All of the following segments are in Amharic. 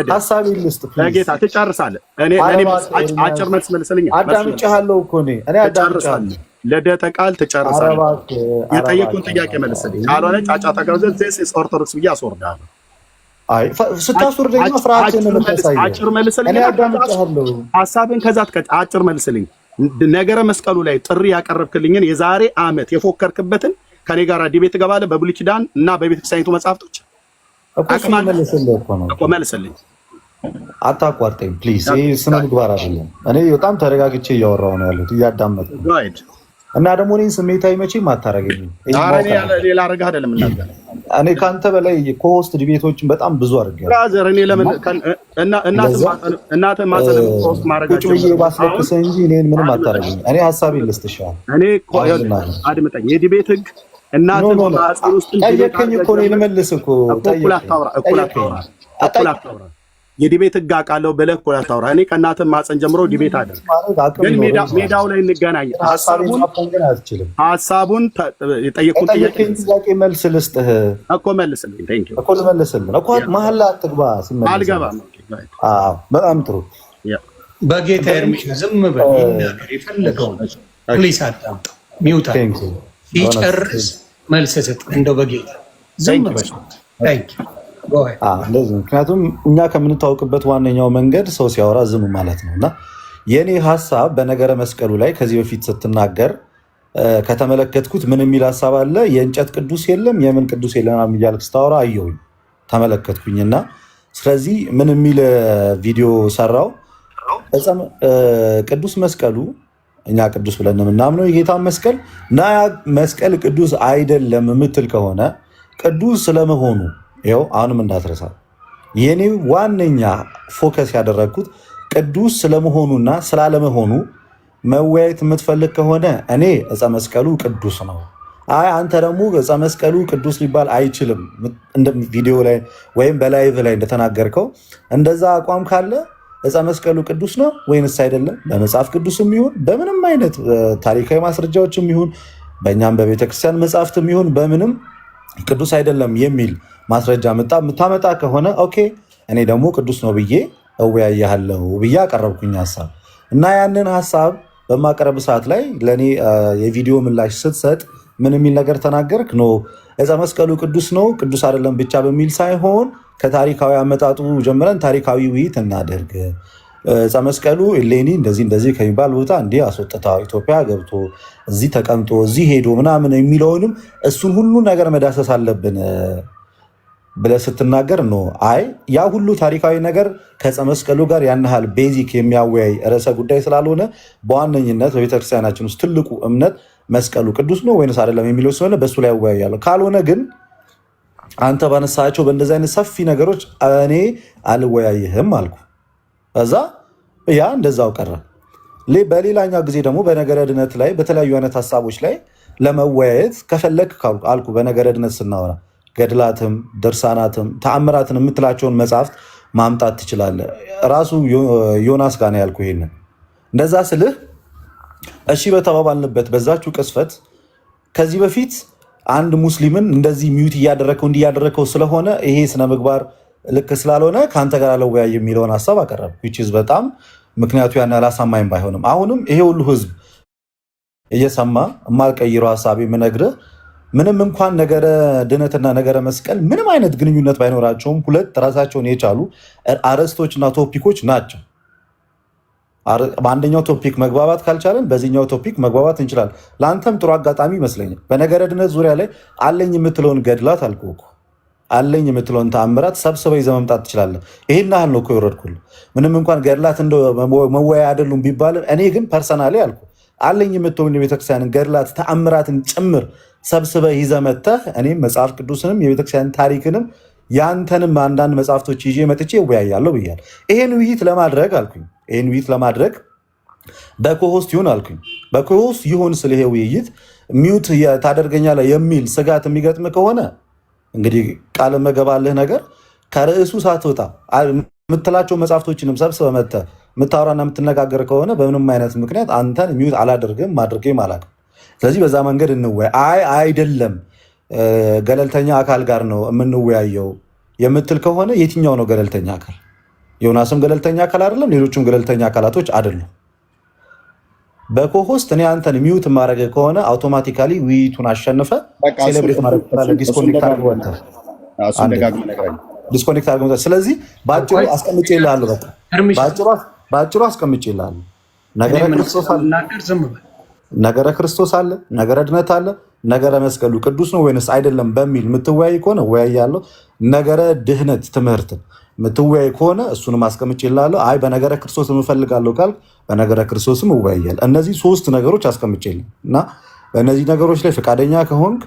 ሀሳብ ልስጥ ለጌታ ትጨርሳለህ። እኔ አጭር መልስ መልስልኝ። አዳምጬሃለሁ እኮ እኔ አዳምጬሃለሁ። ልደተ ቃል ትጨርሳለህ። የጠየቁን ጥያቄ መልስልኝ። ካልሆነ ጫጫታ ገብዘህ ዜስ ኦርቶዶክስ ብዬ አስወርዳለሁ። አይ ስታስወርደኝ ፍርሃትን ነው የምታሳየው። አጭር መልስልኝ። እኔ አዳምጬሃለሁ። ሐሳብን ከዛት አጭር መልስልኝ። ነገረ መስቀሉ ላይ ጥሪ ያቀረብክልኝን የዛሬ ዓመት የፎከርክበትን ከኔ ጋር ዲቤት ትገባለህ በብሉይ ኪዳን እና በቤተክርስቲያኒቱ መጽሐፍቶች መልስልኝ። አታቋርጠኝ ፕሊዝ። ይህ ስነ ምግባር አይደለም። እኔ በጣም ተረጋግቼ እያወራሁ ነው ያለሁት እያዳመጥኩ እና ደግሞ እኔን ስሜታዊ መቼም አታረገኝም። ሌላ አረጋ አይደለም እናገር እኔ ከአንተ በላይ ኮሆስት ዲቤቶችን በጣም ብዙ አድርጌያለሁ። እኔ ለምን እናትህ ማሰብ ኮሆስት ማድረጋቸው ቁጭ ብዬ ባስለቅስህ እንጂ እኔን ምንም አታረገኝም። እኔ ሀሳቤን ልስጥሻል። እኔ አድምጠኝ። የዲቤት ህግ እናትህ በማህፀን ውስጥ ጠየቀኝ እኮ ነው ልመልስ እኮ እኩል አታውራ። የዲቤት ህግ አውቃለሁ ብለህ እኩል አታውራ። እኔ ከእናትህ ማህፀን ጀምሮ ዲቤት አደረግ፣ ግን ሜዳው ላይ እንገናኝ። ሀሳቡን የጠየቁት ጥያቄ መልስ ልስጥህ እኮ መልስልኝ። ቴንክ ዩ እኮ ልመልስልህ እኮ መሀል ላይ አትግባ። አልገባም። በጣም ጥሩ በጌታ ኤርሚሻ ዝም በል ይናገር የፈለገውን ፕሊስ አዳምጠው። ሚውታ ሲጨርስ መልስ ስጥ። እንደው በጌታ ዝም በል። ታንክ ዩ ምክንያቱም እኛ ከምንታወቅበት ዋነኛው መንገድ ሰው ሲያወራ ዝም ማለት ነው። እና የእኔ ሀሳብ በነገረ መስቀሉ ላይ ከዚህ በፊት ስትናገር ከተመለከትኩት ምን የሚል ሀሳብ አለ? የእንጨት ቅዱስ የለም የምን ቅዱስ የለም እያልክ ስታወራ አየሁኝ ተመለከትኩኝና፣ ስለዚህ ምን የሚል ቪዲዮ ሰራው። ቅዱስ መስቀሉ እኛ ቅዱስ ብለን የምናምነው የጌታን መስቀል እና ያ መስቀል ቅዱስ አይደለም የምትል ከሆነ ቅዱስ ስለመሆኑ ይኸው አሁንም እንዳትረሳ፣ የኔ ዋነኛ ፎከስ ያደረግኩት ቅዱስ ስለመሆኑና ስላለመሆኑ መወያየት የምትፈልግ ከሆነ እኔ ዕፀ መስቀሉ ቅዱስ ነው። አይ አንተ ደግሞ ዕፀ መስቀሉ ቅዱስ ሊባል አይችልም እንደ ቪዲዮ ላይ ወይም በላይቭ ላይ እንደተናገርከው እንደዛ አቋም ካለ ዕፀ መስቀሉ ቅዱስ ነው ወይንስ አይደለም? በመጽሐፍ ቅዱስም ይሁን በምንም አይነት ታሪካዊ ማስረጃዎችም ይሁን በእኛም በቤተክርስቲያን መጽሐፍትም ይሁን በምንም ቅዱስ አይደለም የሚል ማስረጃ የምታመጣ ከሆነ ኦኬ፣ እኔ ደግሞ ቅዱስ ነው ብዬ እወያያለሁ ብዬ አቀረብኩኝ ሀሳብ እና ያንን ሀሳብ በማቀረብ ሰዓት ላይ ለእኔ የቪዲዮ ምላሽ ስትሰጥ ምን የሚል ነገር ተናገርክ? ኖ ዕፀ መስቀሉ ቅዱስ ነው ቅዱስ አይደለም ብቻ በሚል ሳይሆን ከታሪካዊ አመጣጡ ጀምረን ታሪካዊ ውይይት እናደርግ። ዕፀ መስቀሉ እሌኒ እንደዚህ ከሚባል ቦታ እንዲህ አስወጥታ ኢትዮጵያ ገብቶ እዚህ ተቀምጦ እዚህ ሄዶ ምናምን የሚለውንም እሱን ሁሉ ነገር መዳሰስ አለብን ብለህ ስትናገር ነው አይ ያ ሁሉ ታሪካዊ ነገር ከዕፀ መስቀሉ ጋር ያን ያህል ቤዚክ የሚያወያይ ርዕሰ ጉዳይ ስላልሆነ በዋነኝነት በቤተክርስቲያናችን ውስጥ ትልቁ እምነት መስቀሉ ቅዱስ ነው ወይንስ አይደለም የሚለው ስለሆነ በእሱ ላይ ያወያያለሁ። ካልሆነ ግን አንተ ባነሳቸው በእንደዚህ አይነት ሰፊ ነገሮች እኔ አልወያይህም አልኩ። ከዛ ያ እንደዛው ቀረ። በሌላኛው ጊዜ ደግሞ በነገረ ድነት ላይ በተለያዩ አይነት ሀሳቦች ላይ ለመወያየት ከፈለግ አልኩ። በነገረ ድነት ስናወራ ገድላትም ድርሳናትም ተአምራትን የምትላቸውን መጽሐፍት ማምጣት ትችላለህ። ራሱ ዮናስ ጋር ነው ያልኩ። ይሄንን እንደዛ ስልህ እሺ በተባባልንበት በዛችሁ ቅስፈት ከዚህ በፊት አንድ ሙስሊምን እንደዚህ ሚዩት እያደረከው ስለሆነ ይሄ ስነ ምግባር ልክ ስላልሆነ ከአንተ ጋር አልወያይ የሚለውን ሀሳብ አቀረብ። በጣም ምክንያቱ ያን አላሳማኝ ባይሆንም አሁንም ይሄ ሁሉ ህዝብ እየሰማ የማልቀይረው ሀሳብ የምነግርህ ምንም እንኳን ነገረ ድነትና ነገረ መስቀል ምንም አይነት ግንኙነት ባይኖራቸውም ሁለት ራሳቸውን የቻሉ አርዕስቶችና ቶፒኮች ናቸው። በአንደኛው ቶፒክ መግባባት ካልቻለን በዚህኛው ቶፒክ መግባባት እንችላለን። ለአንተም ጥሩ አጋጣሚ ይመስለኛል። በነገረ ድነት ዙሪያ ላይ አለኝ የምትለውን ገድላት አልኩህ እኮ አለኝ የምትለውን ተአምራት ሰብስበህ ይዘህ መምጣት ትችላለህ። ይሄን ያህል ነው እኮ የወረድኩልህ። ምንም እንኳን ገድላት እንደ መወያያ አይደሉም ቢባልም እኔ ግን ፐርሰናሊ አልኩህ አለኝ የምትሆን የቤተክርስቲያንን ገድላት ተአምራትን ጭምር ሰብስበህ ይዘህ መጥተህ እኔም መጽሐፍ ቅዱስንም የቤተክርስቲያን ታሪክንም ያንተንም አንዳንድ መጽሐፍቶች ይዤ መጥቼ እወያያለሁ ብያለሁ። ይሄን ውይይት ለማድረግ አልኩኝ ይህን ውይይት ለማድረግ በኮሆስት ይሁን አልኩኝ። በኮሆስት ይሁን ስለ ይሄ ውይይት ሚዩት ታደርገኛለህ የሚል ስጋት የሚገጥም ከሆነ እንግዲህ ቃል መገባልህ ነገር ከርዕሱ ሳትወጣ የምትላቸው መጽሐፍቶችንም ሰብስበህ መጥተህ የምታወራና የምትነጋገር ከሆነ በምንም አይነት ምክንያት አንተን ሚዩት አላደርግም ማድረጌም አላውቅም። ስለዚህ በዛ መንገድ እንወያይ። አይደለም ገለልተኛ አካል ጋር ነው የምንወያየው የምትል ከሆነ የትኛው ነው ገለልተኛ አካል? ዮናስም ገለልተኛ አካል አይደለም፣ ሌሎቹም ገለልተኛ አካላቶች አይደሉም። በኮሆስት እኔ አንተን ሚዩት ማድረግ ከሆነ አውቶማቲካሊ ውይይቱን አሸንፈ ሴሌብሬት ማድረግ ትችላለህ። ዲስኮኔክት አድርገህ ስለዚህ በአጭሩ አስቀምጬ ይልሃለሁ። በቃ በአጭሩ አስቀምጬ ይልሃለሁ። ነገረ ክርስቶስ አለ፣ ነገረ ድነት አለ፣ ነገረ መስቀሉ ቅዱስ ነው ወይንስ አይደለም በሚል የምትወያይ ከሆነ እወያያለሁ። ነገረ ድህነት ትምህርትን የምትወያይ ከሆነ እሱንም አስቀምጬ ይልሃለሁ። አይ በነገረ ክርስቶስ የምፈልጋለሁ ካልክ በነገረ ክርስቶስም እወያያለሁ። እነዚህ 3 ነገሮች አስቀምጬ እና በእነዚህ ነገሮች ላይ ፈቃደኛ ከሆንክ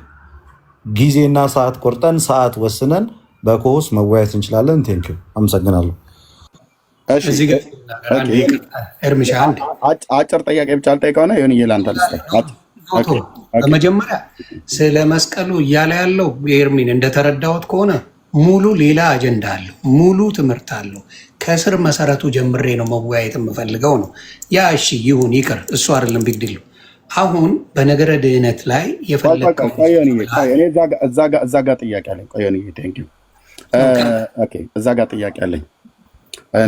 ጊዜና ሰዓት ቆርጠን ሰዓት ወስነን በኮሆስ መወያየት እንችላለን። ቴንኪው፣ አመሰግናለሁ። አጭር ጥያቄ ብቻ ልጠይቀውና ሆን እየላንተ በመጀመሪያ ስለ መስቀሉ እያለ ያለው ኤርሚን እንደተረዳሁት ከሆነ ሙሉ ሌላ አጀንዳ አለው፣ ሙሉ ትምህርት አለው። ከስር መሰረቱ ጀምሬ ነው መወያየት የምፈልገው ነው። ያ እሺ ይሁን ይቅር፣ እሱ አይደለም ቢግድሉ። አሁን በነገረ ድህነት ላይ የፈለግከው እዛ ጋር ጥያቄ አለኝ። እዛ ጋር ጥያቄ አለኝ።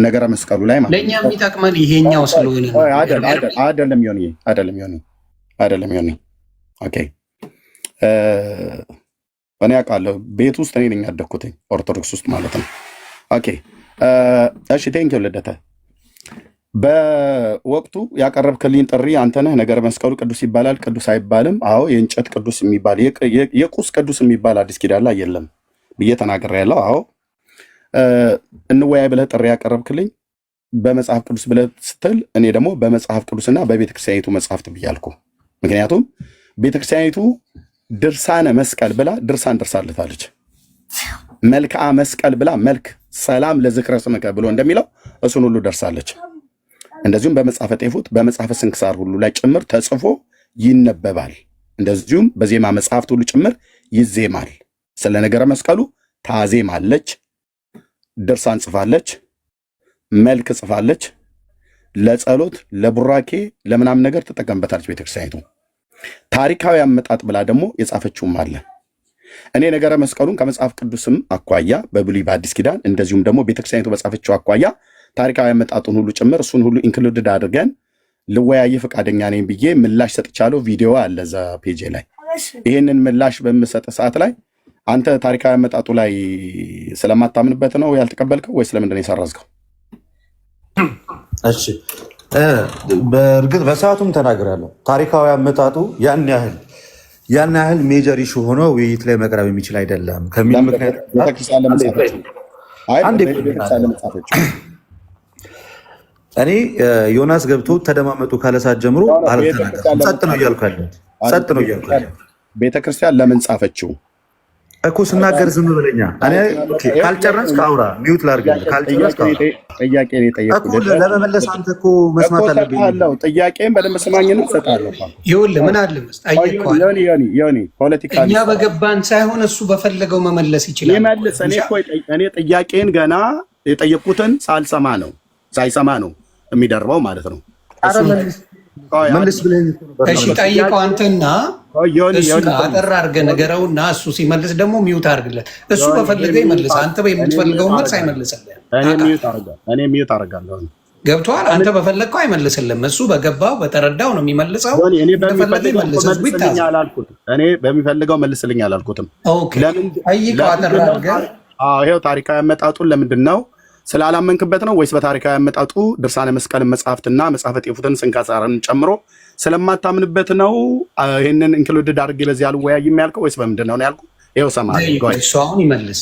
ነገረ መስቀሉ ላይ ማለት ለእኛ የሚጠቅመን ይሄኛው ስለሆነ አይደለም ዮኒ። ኦኬ እኔ አውቃለሁ፣ ቤት ውስጥ እኔ ነኝ ያደግኩትኝ ኦርቶዶክስ ውስጥ ማለት ነው። ኦኬ እሺ፣ ቴንኪው ልደታ። በወቅቱ ያቀረብክልኝ ጥሪ አንተ ነህ። ነገረ መስቀሉ ቅዱስ ይባላል ቅዱስ አይባልም? አዎ የእንጨት ቅዱስ የሚባል የቁስ ቅዱስ የሚባል አዲስ ኪዳን ላይ የለም ብዬ ተናግሬያለሁ። አዎ እንወያይ ብለህ ጥሪ ያቀረብክልኝ በመጽሐፍ ቅዱስ ብለህ ስትል እኔ ደግሞ በመጽሐፍ ቅዱስና በቤተክርስቲያኒቱ መጽሐፍት ብያልኩ። ምክንያቱም ቤተክርስቲያኒቱ ድርሳነ መስቀል ብላ ድርሳን ደርሳለታለች። መልክዓ መስቀል ብላ መልክ ሰላም ለዝክረ ስምከ ብሎ እንደሚለው እሱን ሁሉ ደርሳለች። እንደዚሁም በመጽሐፈ ጤፉት በመጽሐፈ ስንክሳር ሁሉ ላይ ጭምር ተጽፎ ይነበባል። እንደዚሁም በዜማ መጽሐፍት ሁሉ ጭምር ይዜማል። ስለ ነገረ መስቀሉ ታዜማለች፣ ድርሳን ጽፋለች፣ መልክ ጽፋለች። ለጸሎት ለቡራኬ ለምናምን ነገር ትጠቀምበታለች ቤተክርስቲያኒቱ። ታሪካዊ አመጣጥ ብላ ደግሞ የጻፈችውም አለ። እኔ ነገረ መስቀሉን ከመጽሐፍ ቅዱስም አኳያ በብሉይ በአዲስ ኪዳን እንደዚሁም ደግሞ ቤተክርስቲያኒቱ በጻፈችው አኳያ ታሪካዊ አመጣጡን ሁሉ ጭምር እሱን ሁሉ ኢንክሉድድ አድርገን ልወያየ ፈቃደኛ ነኝ ብዬ ምላሽ ሰጥቻለሁ። ቪዲዮ አለ እዛ ፔጅ ላይ። ይህንን ምላሽ በምሰጥ ሰዓት ላይ አንተ ታሪካዊ አመጣጡ ላይ ስለማታምንበት ነው ያልተቀበልከው ወይስ ለምንድን ነው የሰረዝከው? እሺ በእርግጥ በሰዓቱም ተናግራለሁ። ታሪካዊ አመጣጡ ያን ያህል ሜጀር ኢሹ ሆኖ ውይይት ላይ መቅረብ የሚችል አይደለም ከሚል ምክንያት እኔ ዮናስ ገብቶ ተደማመጡ ካለ ሰዓት ጀምሮ አልተናገርኩም። ጸጥ ነው እያልኩ ያለሁት። ቤተክርስቲያን ለምን ጻፈችው እኮ ስናገር ዝም ብለኛ። እኔ ካልጨረስክ አውራ፣ ሚውት ላድርግልህ። ካልጨረስክ ጥያቄ ነው የጠየኩህ ለመመለስ አንተ እኮ መስማት አለብኝ። ጥያቄን በደንብ ስማኝና እሰጥሃለሁ። ይኸውልህ ምን አለ መሰለህ ዮኒ ፖለቲካ እኛ በገባን ሳይሆን እሱ በፈለገው መመለስ ይችላል። ይመልስ። እኔ ጥያቄን ገና የጠየኩትን ሳይሰማ ነው የሚደርበው ማለት ነው። መልስ ብለህ እሺ ጠይቀው አንተና እሱን አጠር አድርገህ ንገረውና እሱ ሲመልስ ደግሞ ሚውት አድርግለት። እሱ በፈለገ ይመልስ። አንተ የምትፈልገውን መልስ አይመልስልህም። እኔ ሚውት አደርጋለሁ። ገብቶሃል? አንተ በፈለግከው አይመልስልህም። እሱ በገባው በተረዳው ነው የሚመልሰው። እኔ በሚፈልገው መልስልኝ አላልኩትም። ጠይቀው አጠር አድርገህ። ይኸው ታሪካዊ አመጣጡን ለምንድን ነው ስላላመንክበት ነው ወይስ በታሪካዊ አመጣጡ ድርሳነ መስቀልን መጽሐፍትና መጽሐፈ ጤፉትን ስንክሳርን ጨምሮ ስለማታምንበት ነው ይህንን ኢንክሉድድ አድርጌ በዚህ አልወያይም ያልከው ወይስ በምንድን ነው ያልኩህ? ይኸው ሰማህ። እሱ አሁን ይመልስ።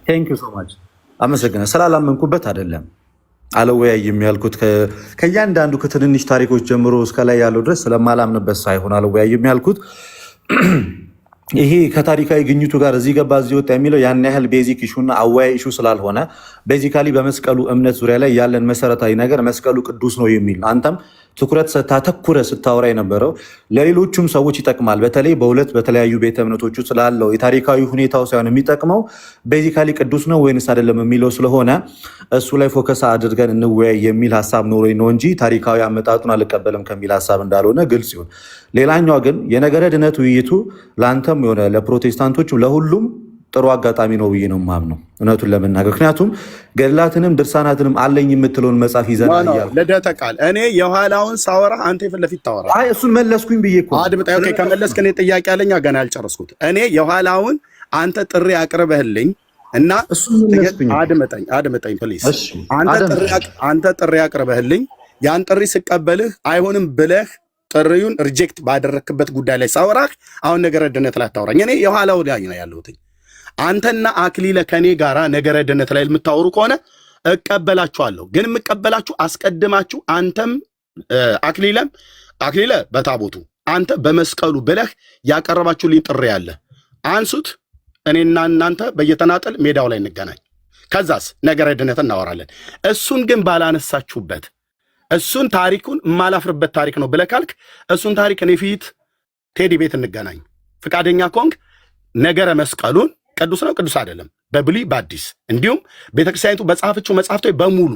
ቴንክ ዩ ሶ ማች አመሰግናለሁ። ስላላመንኩበት አይደለም አልወያይም ያልኩት። ከእያንዳንዱ ከትንንሽ ታሪኮች ጀምሮ እስከ ላይ ያለው ድረስ ስለማላምንበት ሳይሆን አልወያይም ያልኩት ይሄ ከታሪካዊ ግኝቱ ጋር እዚህ ገባ እዚህ ወጣ የሚለው ያን ያህል ቤዚክ ኢሹና አወያይ ኢሹ ስላልሆነ ቤዚካሊ በመስቀሉ እምነት ዙሪያ ላይ ያለን መሰረታዊ ነገር መስቀሉ ቅዱስ ነው የሚል አንተም ትኩረት ተኩረ ስታወራ የነበረው ለሌሎቹም ሰዎች ይጠቅማል። በተለይ በሁለት በተለያዩ ቤተ እምነቶቹ ስላለው የታሪካዊ ሁኔታው ሳይሆን የሚጠቅመው ቤዚካሊ ቅዱስ ነው ወይንስ አይደለም የሚለው ስለሆነ እሱ ላይ ፎከስ አድርገን እንወያይ የሚል ሀሳብ ኖሮኝ ነው እንጂ ታሪካዊ አመጣጡን አልቀበልም ከሚል ሀሳብ እንዳልሆነ ግልጽ ይሁን። ሌላኛው ግን የነገረ ድነት ውይይቱ ለአንተም የሆነ ለፕሮቴስታንቶቹ ለሁሉም ጥሩ አጋጣሚ ነው ብዬ ነው የማምነው እውነቱን ለመናገር። ምክንያቱም ገድላትንም ድርሳናትንም አለኝ የምትለውን መጽሐፍ ይዘናል እያልኩ ልደተ ቃል እኔ የኋላውን ሳወራ አንተ የፊት ለፊት ታወራ። አይ እሱን መለስኩኝ ብዬ እኮ አድምጠኝ። ኦኬ ከመለስክ እኔ ጥያቄ አለኝ ገና ያልጨረስኩት። እኔ የኋላውን አንተ ጥሪ አቅርበህልኝ እና አድምጠኝ ፕሊዝ። አንተ ጥሪ አቅርበህልኝ ያን ጥሪ ስቀበልህ አይሆንም ብለህ ጥሪውን ሪጀክት ባደረክበት ጉዳይ ላይ ሳወራህ አሁን ነገረ ድነት ላይ አታወራኝ። እኔ የኋላው ላይ ነው ያለሁት። አንተና አክሊለ ከኔ ጋራ ነገረ ድነት ላይ የምታወሩ ከሆነ እቀበላችኋለሁ። ግን የምቀበላችሁ አስቀድማችሁ አንተም አክሊለ በታቦቱ አንተ በመስቀሉ ብለህ ያቀረባችሁልኝ ጥሪ አለ። አንሱት። እኔና እናንተ በየተናጠል ሜዳው ላይ እንገናኝ። ከዛስ ነገረ ድነት እናወራለን። እሱን ግን ባላነሳችሁበት እሱን ታሪኩን የማላፍርበት ታሪክ ነው ብለህ ካልክ እሱን ታሪክ እኔ ፊት ቴዲ ቤት እንገናኝ። ፍቃደኛ ኮንክ ነገረ መስቀሉን ቅዱስ ነው ቅዱስ አይደለም በብሉይ በአዲስ እንዲሁም ቤተክርስቲያኒቱ በጻፈችው መጽሐፍቶች በሙሉ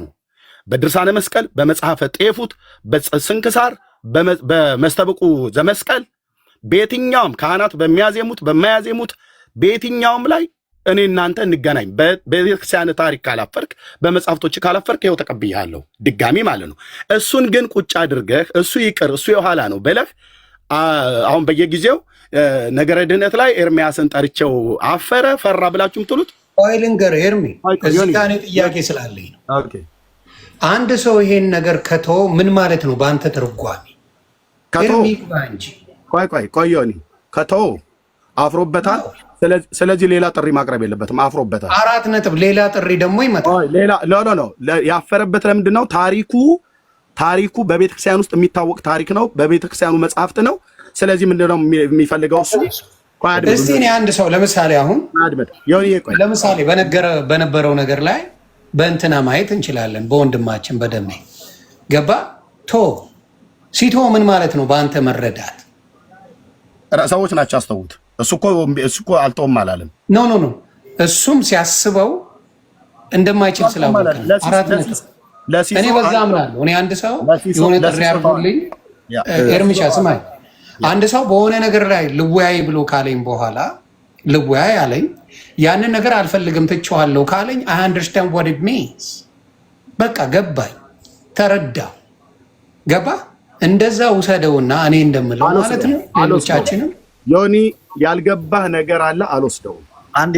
በድርሳነ መስቀል፣ በመጽሐፈ ጤፉት፣ በስንክሳር፣ በመስተብቁ ዘመስቀል በየትኛውም ካህናት በሚያዜሙት በማያዜሙት በየትኛውም ላይ እኔ እናንተ እንገናኝ። በቤተክርስቲያን ታሪክ ካላፈርክ በመጽሐፍቶች ካላፈርክ ይኸው ተቀብያለሁ ድጋሚ ማለት ነው። እሱን ግን ቁጭ አድርገህ እሱ ይቅር እሱ የኋላ ነው ብለህ አሁን በየጊዜው ነገረ ድህነት ላይ ኤርሚያስን ጠርቼው አፈረ ፈራ ብላችሁ ምትሉት ልንገር ኤርሚ እዚህ ጋር ጥያቄ ስላለኝ ነው። አንድ ሰው ይሄን ነገር ከተወ ምን ማለት ነው በአንተ ትርጓሜ? ኤርሚ እንጂ ቆይ ከተወ አፍሮበታል። ስለዚህ ሌላ ጥሪ ማቅረብ የለበትም። አፍሮበታል። 4 ነጥብ። ሌላ ጥሪ ደግሞ ይመጣል። ኖ ያፈረበት ለምንድን ነው? ታሪኩ በቤተክርስቲያን ውስጥ የሚታወቅ ታሪክ ነው። በቤተክርስቲያኑ መጽሐፍት ነው። ስለዚህ ምንድነው የሚፈልገው እሱ? እስቲ እኔ አንድ ሰው ለምሳሌ አሁን ለምሳሌ በነበረው ነገር ላይ በእንትና ማየት እንችላለን። በወንድማችን በደሜ ገባ ሲቶ ምን ማለት ነው በአንተ መረዳት? ሰዎች ናቸው አስተውት። እሱ እኮ አልተውም አላለም። ኖ እሱም ሲያስበው እንደማይችል ስላወቀ 4 ነጥብ። እኔ በዛ አምናለሁ። እኔ አንድ ሰው የሆነ ጥሪ አድርጎልኝ ኤርሚሻ ስማኝ፣ አንድ ሰው በሆነ ነገር ላይ ልወያይ ብሎ ካለኝ በኋላ ልወያይ አለኝ፣ ያንን ነገር አልፈልግም ትቼዋለሁ ካለኝ I understand what it means። በቃ ገባኝ፣ ተረዳው። ገባ እንደዛ ውሰደውና እኔ እንደምለው ማለት ነው። ሌሎቻችንም ዮኒ ያልገባህ ነገር አለ አልወስደውም። አንዴ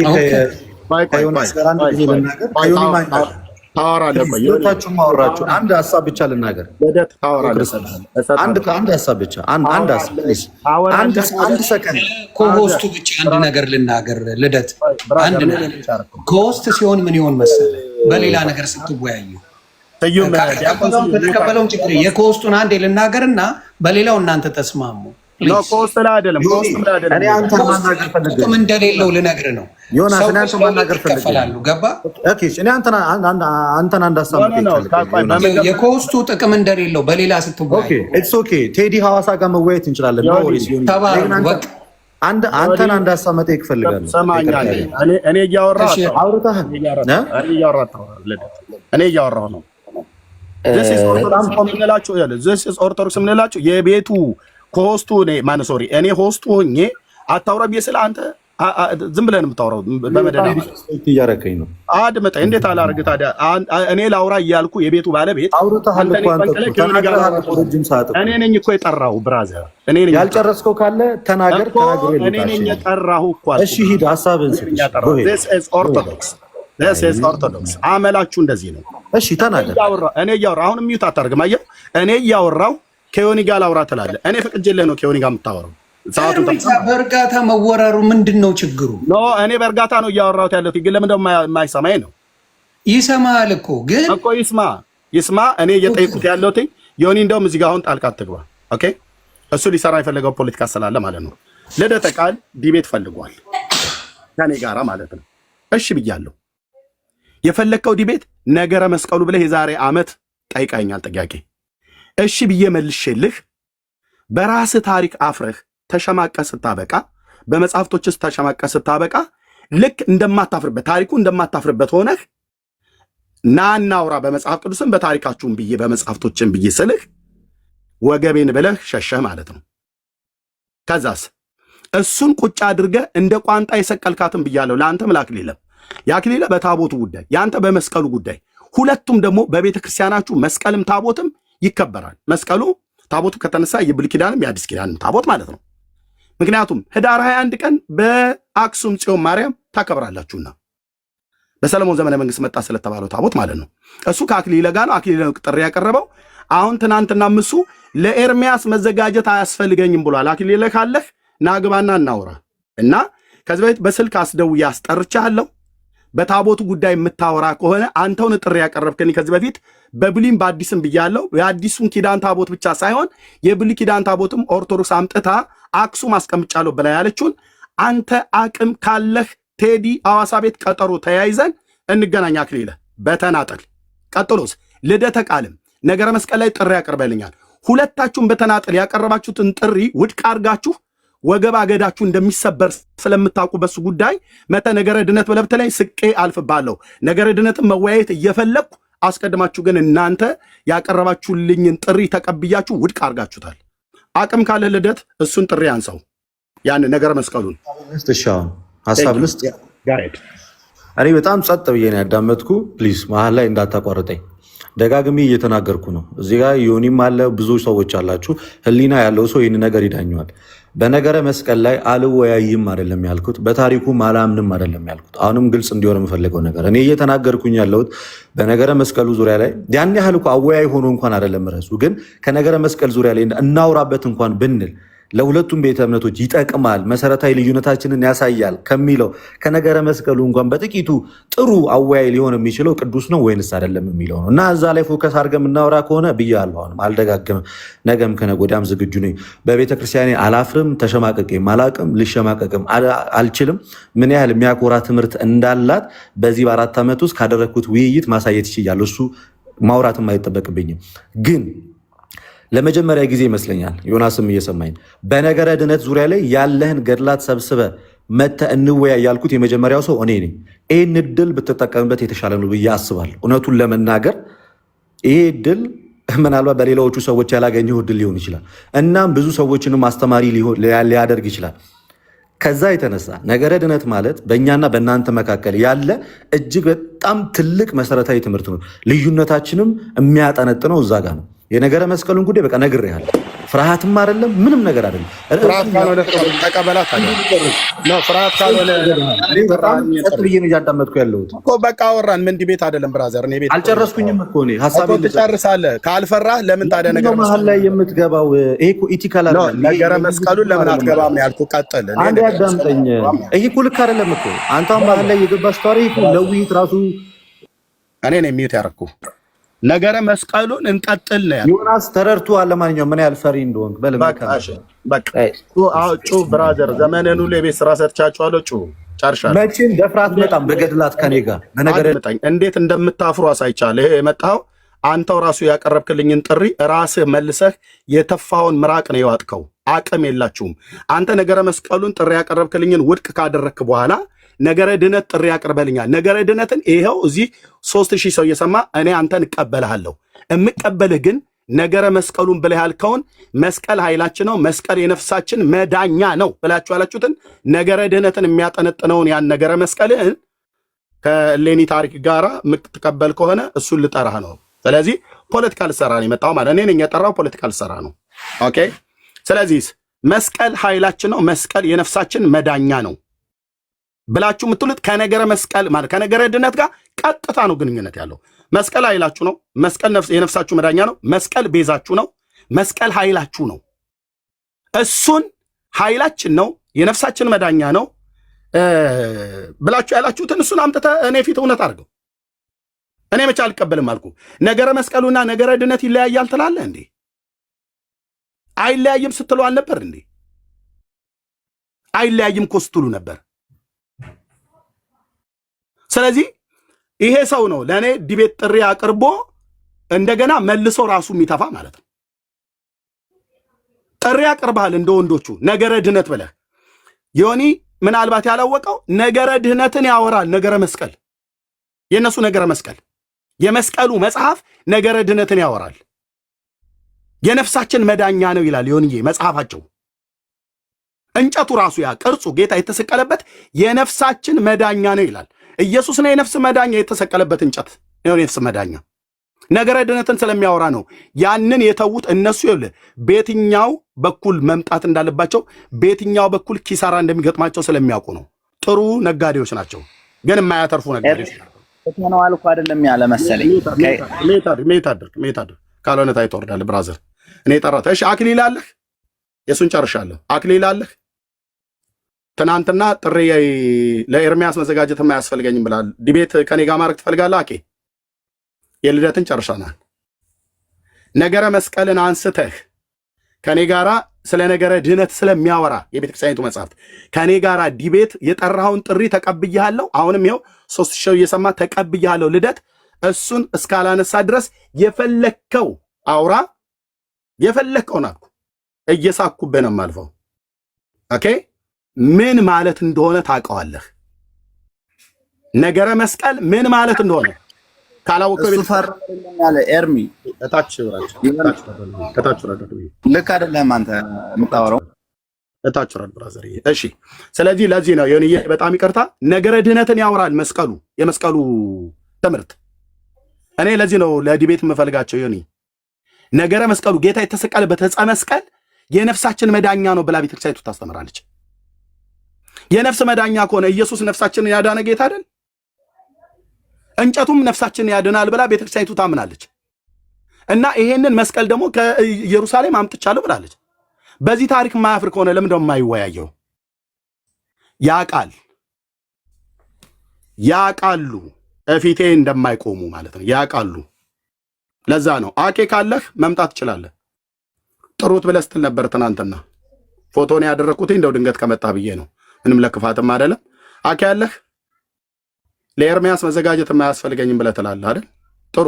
ከዮናስ ጋር አንድ ጊዜ ልናገር። ከዮኒ ማይናገር ታወራለህ። ቆይታችሁ ማወራችሁ አንድ ሀሳብ ብቻ ልናገር። ልደት ታወራለህ። አንድ ሀሳብ ብቻ አንድ ሰከንድ ኮሆስቱ ብቻ አንድ ነገር ልናገር። ልደት አንድ ነገር ኮሆስት ሲሆን ምን ይሆን መሰለህ በሌላ ነገር ስትወያዩ ተቀበለውን ችግር የኮሆስቱን አንዴ ልናገርና በሌላው እናንተ ተስማሙ። እኔ አንተን ማናገር ፈልጌ ጥቅም እንደሌለው ልነግርህ ነው። ዮናስ እኔ አንተን ማናገር ፈልጌ ገባ? እኔ አንተን አንድ ሀሳብ የኮስቱ ጥቅም እንደሌለው በሌላ ስትወያይ ኢትስ ኦኬ። ቴዲ ሐዋሳ ጋር መወያየት እንችላለን። አንተን አንድ ሀሳብ መጠየቅ ፈልጋለሁ። እኔ እያወራሁ ነው። ኦርቶዶክስ የምንላቸው የቤቱ ከሆስቱ እኔ ሆስቱ ሆኜ አታውራ ብዬ ስለ አንተ ዝም ብለን የምታወራው በመደዳ እያረከኝ ነው። አድምጠኝ። እንዴት አላረግ ታዲያ? እኔ ላውራ እያልኩ የቤቱ ባለቤት እኔ ነኝ እኮ የጠራሁ። ብራዘር ያልጨረስከው ካለ ተናገር። እኔ ነኝ የጠራሁ እኮ። እሺ ሂድ፣ ሀሳብህን ኦርቶዶክስ አመላችሁ እንደዚህ ነው። እሺ ተናገር። እኔ እያወራሁ አሁንም ሚዩት አታርግም። አየህ፣ እኔ እያወራሁ ከዮኒ ጋር ላውራ ትላለህ። እኔ ፈቅጄልህ ነው ከዮኒ ጋር የምታወራው። በእርጋታ መወራሩ ምንድን ነው ችግሩ? እኔ በእርጋታ ነው እያወራሁት ያለሁት፣ ግን ለምን ደግሞ የማይሰማኝ ነው? ይሰማል እኮ ግን እኮ ይስማ። እኔ እየጠየኩት ያለሁት ዮኒ እንደውም እዚህ ጋር አሁን ጣልቃ አትግባ። ኦኬ፣ እሱ ሊሰራ የፈለገው ፖለቲካ ስላለ ማለት ነው። ልደተ ቃል ዲቤት ፈልጓል ከኔ ጋራ ማለት ነው። እሺ ብያለሁ። የፈለግከው ዲቤት ነገረ መስቀሉ ብለህ የዛሬ ዓመት ጠይቀኛል ጥያቄ። እሺ ብዬ መልሼልህ በራስህ ታሪክ አፍረህ ተሸማቀህ ስታበቃ፣ በመጽሐፍቶች ውስጥ ተሸማቀህ ስታበቃ ልክ እንደማታፍርበት ታሪኩ እንደማታፍርበት ሆነህ ና እናውራ በመጽሐፍ ቅዱስም በታሪካችሁም ብዬ በመጽሐፍቶችም ብዬ ስልህ ወገቤን ብለህ ሸሸህ ማለት ነው። ከዛስ እሱን ቁጭ አድርገ እንደ ቋንጣ የሰቀልካትን ብያለሁ። ለአንተም ለአክሊለም የአክሊለ በታቦቱ ጉዳይ ያንተ በመስቀሉ ጉዳይ ሁለቱም ደግሞ በቤተ ክርስቲያናችሁ መስቀልም ታቦትም ይከበራል። መስቀሉ ታቦቱ ከተነሳ የብሉይ ኪዳንም የአዲስ ኪዳንም ታቦት ማለት ነው። ምክንያቱም ህዳር 21 ቀን በአክሱም ጽዮን ማርያም ታከብራላችሁና በሰለሞን ዘመነ መንግስት መጣ ስለተባለው ታቦት ማለት ነው። እሱ ከአክሊለ ጋር ነው። አክሊለ ጥሪ ያቀረበው አሁን ትናንትና ምሱ ለኤርሚያስ መዘጋጀት አያስፈልገኝም ብሏል። አክሊለ ካለህ ናግባና እናውራ እና ከዚህ በፊት በስልክ አስደውዬ አስጠርቻለሁ። በታቦቱ ጉዳይ የምታወራ ከሆነ አንተውን ጥሪ ያቀረብከኝ ከዚህ በፊት በብሉይም በአዲስም ብያለሁ። የአዲሱን ኪዳን ታቦት ብቻ ሳይሆን የብሉይ ኪዳን ታቦትም ኦርቶዶክስ አምጥታ አክሱም አስቀምጫለሁ ብላ ያለችውን አንተ አቅም ካለህ ቴዲ አዋሳ ቤት ቀጠሮ ተያይዘን እንገናኝ። አክሊለ በተናጠል ቀጥሎስ ልደተ ቃልም ነገረ መስቀል ላይ ጥሪ ያቀርበልኛል። ሁለታችሁም በተናጠል ያቀረባችሁትን ጥሪ ውድቅ አድርጋችሁ ወገብ አገዳችሁ እንደሚሰበር ስለምታውቁ በሱ ጉዳይ መተ ነገረ ድነት በለብተ ላይ ስቄ አልፍባለሁ። ነገረ ድነትን መወያየት እየፈለግኩ አስቀድማችሁ ግን እናንተ ያቀረባችሁልኝን ጥሪ ተቀብያችሁ ውድቅ አድርጋችሁታል። አቅም ካለ ልደት እሱን ጥሪ አንሰው ያን ነገረ መስቀሉን ሀሳብ ልስጥ። እኔ በጣም ጸጥ ብዬ ነው ያዳመጥኩ። ፕሊዝ መሀል ላይ እንዳታቋርጠኝ። ደጋግሜ እየተናገርኩ ነው። እዚህ ጋር ዮኒም አለ፣ ብዙ ሰዎች አላችሁ። ህሊና ያለው ሰው ይህን ነገር ይዳኘዋል። በነገረ መስቀል ላይ አልወያይም አይደለም ያልኩት፣ በታሪኩም አላምንም አይደለም ያልኩት። አሁንም ግልጽ እንዲሆን የምፈልገው ነገር እኔ እየተናገርኩኝ ያለሁት በነገረ መስቀሉ ዙሪያ ላይ ያን ያህል እኮ አወያይ ሆኖ እንኳን አይደለም ርዕሱ፣ ግን ከነገረ መስቀል ዙሪያ ላይ እናውራበት እንኳን ብንል ለሁለቱም ቤተ እምነቶች ይጠቅማል፣ መሰረታዊ ልዩነታችንን ያሳያል ከሚለው ከነገረ መስቀሉ እንኳን በጥቂቱ ጥሩ አወያይ ሊሆን የሚችለው ቅዱስ ነው ወይንስ አይደለም የሚለው ነው። እና እዛ ላይ ፎከስ አድርገን የምናወራ ከሆነ ብያለሁ፣ አሁንም አልደጋግምም፣ ነገም ከነገ ወዲያም ዝግጁ ነኝ። በቤተ ክርስቲያኔ አላፍርም፣ ተሸማቀቄም አላቅም፣ ልሸማቀቅም አልችልም። ምን ያህል የሚያኮራ ትምህርት እንዳላት በዚህ በ4 ዓመት ውስጥ ካደረግኩት ውይይት ማሳየት ይችላል። እሱ ማውራትም አይጠበቅብኝም። ግን ለመጀመሪያ ጊዜ ይመስለኛል ዮናስም እየሰማኝ በነገረ ድነት ዙሪያ ላይ ያለህን ገድላት ሰብስበ መተ እንወያ ያልኩት የመጀመሪያው ሰው እኔ ነኝ። ይህን እድል ብትጠቀምበት የተሻለ ነው ብዬ አስባለሁ። እውነቱን ለመናገር ይሄ እድል ምናልባት በሌላዎቹ ሰዎች ያላገኘው እድል ሊሆን ይችላል። እናም ብዙ ሰዎችንም አስተማሪ ሊያደርግ ይችላል። ከዛ የተነሳ ነገረ ድነት ማለት በእኛና በእናንተ መካከል ያለ እጅግ በጣም ትልቅ መሰረታዊ ትምህርት ነው። ልዩነታችንም የሚያጠነጥነው እዛ ጋር ነው። የነገረ መስቀሉን ጉዳይ በቃ ነግሬሃለሁ። ፍርሃትም አይደለም ምንም ነገር አይደለም። ፍርሃት ካልሆነ ተቀበላት ነው። ፍርሃት ካልሆነ ብዬ ነው እያዳመጥኩ ያለሁት እኮ በቃ አወራን። ምን ዲቤት አይደለም ብራዘር። እኔ ቤት አልጨረስኩኝም እኮ እኔ ሀሳቤን ትጨርሳለህ። ካልፈራህ ለምን ታዲያ ነገር መሀል ላይ የምትገባው? ይሄ እኮ ኢቲካል አይደለም። ነገረ መስቀሉን ለምን አትገባም ነው ያልኩህ። ቀጥል። አንዴ አዳምጠኝ። ይሄ እኮ ልክ አይደለም እኮ አንተም መሀል ላይ የገባህ ስታሪ ለውይይት ራሱ እኔ ነኝ የሚዩት ያደረኩህ። ነገረ መስቀሉን እንቀጥል ነው ያለው። ዮናስ ተረድቶሃል። ለማንኛውም ምን ያህል ፈሪ እንደሆንክ በቃ ጩህ ብራዘር። ዘመንን ሁሉ የቤት ስራ ሰርቻችኋለሁ። ጩህ ጨርሻለሁ። መቼም ደፍራት በጣም በገድላት ከኔ ጋር በነገር እንዴት እንደምታፍሩ አሳይቻለሁ። ይሄ የመጣው አንተው ራሱ ያቀረብክልኝን ጥሪ ራስህ መልሰህ የተፋውን ምራቅ ነው የዋጥከው። አቅም የላችሁም። አንተ ነገረ መስቀሉን ጥሪ ያቀረብክልኝን ውድቅ ካደረግክ በኋላ ነገረ ድነት ጥሪ ያቀርበልኛል። ነገረ ድነትን ይኸው እዚህ 3000 ሰው እየሰማ እኔ አንተን እቀበልሃለሁ። የምቀበልህ ግን ነገረ መስቀሉን ብለህ ያልከውን መስቀል ኃይላችን ነው፣ መስቀል የነፍሳችን መዳኛ ነው ብላችሁ ያላችሁትን ነገረ ድነትን የሚያጠነጥነውን ያን ነገረ መስቀልህን ከሌኒ ታሪክ ጋራ የምትቀበል ከሆነ እሱን ልጠራህ ነው። ስለዚህ ፖለቲካል ሰራ ነው የመጣው ማለት እኔ ነኝ የጠራው። ፖለቲካል ሰራ ነው። ኦኬ። ስለዚህ መስቀል ኃይላችን ነው፣ መስቀል የነፍሳችን መዳኛ ነው ብላችሁ የምትሉት ከነገረ መስቀል ማለት ከነገረ ድነት ጋር ቀጥታ ነው ግንኙነት ያለው። መስቀል ኃይላችሁ ነው። መስቀል የነፍሳችሁ መዳኛ ነው። መስቀል ቤዛችሁ ነው። መስቀል ኃይላችሁ ነው። እሱን ኃይላችን ነው፣ የነፍሳችን መዳኛ ነው ብላችሁ ያላችሁትን እሱን አምጥተህ እኔ ፊት እውነት አድርገው። እኔ መቼ አልቀበልም አልኩ። ነገረ መስቀሉና ነገረ ድነት ይለያያል ትላለህ እንዴ? አይለያይም ስትሉ አልነበር እንዴ? አይለያይም እኮ ስትሉ ነበር። ስለዚህ ይሄ ሰው ነው ለእኔ ዲቤት ጥሪ አቅርቦ እንደገና መልሶ ራሱ የሚተፋ ማለት ነው። ጥሪ አቅርበሃል እንደ ወንዶቹ ነገረ ድነት ብለህ ዮኒ ምናልባት ያላወቀው ነገረ ድህነትን ያወራል። ነገረ መስቀል የእነሱ ነገረ መስቀል የመስቀሉ መጽሐፍ ነገረ ድህነትን ያወራል። የነፍሳችን መዳኛ ነው ይላል ዮኒዬ መጽሐፋቸው። እንጨቱ ራሱ ያ ቅርጹ ጌታ የተሰቀለበት የነፍሳችን መዳኛ ነው ይላል። ኢየሱስ ነው የነፍስ መዳኛ፣ የተሰቀለበት እንጨት ነው የነፍስ መዳኛ። ነገረ ድነትን ስለሚያወራ ነው ያንን የተዉት። እነሱ ይኸውልህ በየትኛው በኩል መምጣት እንዳለባቸው በየትኛው በኩል ኪሳራ እንደሚገጥማቸው ስለሚያውቁ ነው። ጥሩ ነጋዴዎች ናቸው፣ ግን የማያተርፉ ነጋዴዎች ናቸው። ነው አልኩ አይደለም ያለ መሰለኝ። ሜታድር ካልሆነ ታይ ትወርዳለህ ብራዘር። እኔ ጠራሁት። እሺ አክሊል አለህ? የሱን ጨርሻለሁ። አክሊል አለህ? ትናንትና ጥሪ ለኤርሚያስ መዘጋጀት የማያስፈልገኝም ብላል። ዲቤት ከኔ ጋር ማድረግ ትፈልጋለህ? አኬ የልደትን ጨርሻናል። ነገረ መስቀልን አንስተህ ከኔ ጋራ ስለ ነገረ ድህነት ስለሚያወራ የቤተክርስቲያኒቱ መጽሐፍት ከኔ ጋራ ዲቤት የጠራኸውን ጥሪ ተቀብያለሁ። አሁንም ይኸው 3000 እየሰማ ተቀብያለሁ። ልደት እሱን እስካላነሳ ድረስ የፈለከው አውራ፣ የፈለከውን አልኩ። እየሳኩብህ ነው የማልፈው። ኦኬ ምን ማለት እንደሆነ ታውቀዋለህ። ነገረ መስቀል ምን ማለት እንደሆነ ካላወቀው እሱ ፈርም ያለ ኤርሚ ከታች ልክ አይደለም አንተ የምታወራው ከታች ወራድ ብራዘር። እሺ ስለዚህ ለዚህ ነው የሆነ በጣም ይቅርታ ነገረ ድህነትን ያወራል መስቀሉ፣ የመስቀሉ ትምህርት። እኔ ለዚህ ነው ለዲቤት የምፈልጋቸው የሆነ ነገረ መስቀሉ ጌታ የተሰቀለበት ዕፀ መስቀል የነፍሳችን መዳኛ ነው ብላ ቤተክርስቲያኒቱ ታስተምራለች። የነፍስ መዳኛ ከሆነ ኢየሱስ ነፍሳችንን ያዳነ ጌታ አይደል? እንጨቱም ነፍሳችንን ያድናል ብላ ቤተክርስቲያኒቱ ታምናለች። እና ይሄንን መስቀል ደግሞ ከኢየሩሳሌም አምጥቻለሁ ብላለች። በዚህ ታሪክ ማያፍር ከሆነ ለምን ደሞ የማይወያየው? ያቃሉ እፊቴ እንደማይቆሙ ማለት ነው። ያቃሉ። ለዛ ነው አኬ ካለህ መምጣት ትችላለህ። ጥሩት ብለህ ስትል ነበር ትናንትና። ፎቶን ያደረኩት እንደው ድንገት ከመጣ ብዬ ነው። ምንም ለክፋትም አይደለም። አኬ ያለህ ለኤርሚያስ መዘጋጀት የማያስፈልገኝም ብለህ ትላለህ አይደል? ጥሩ።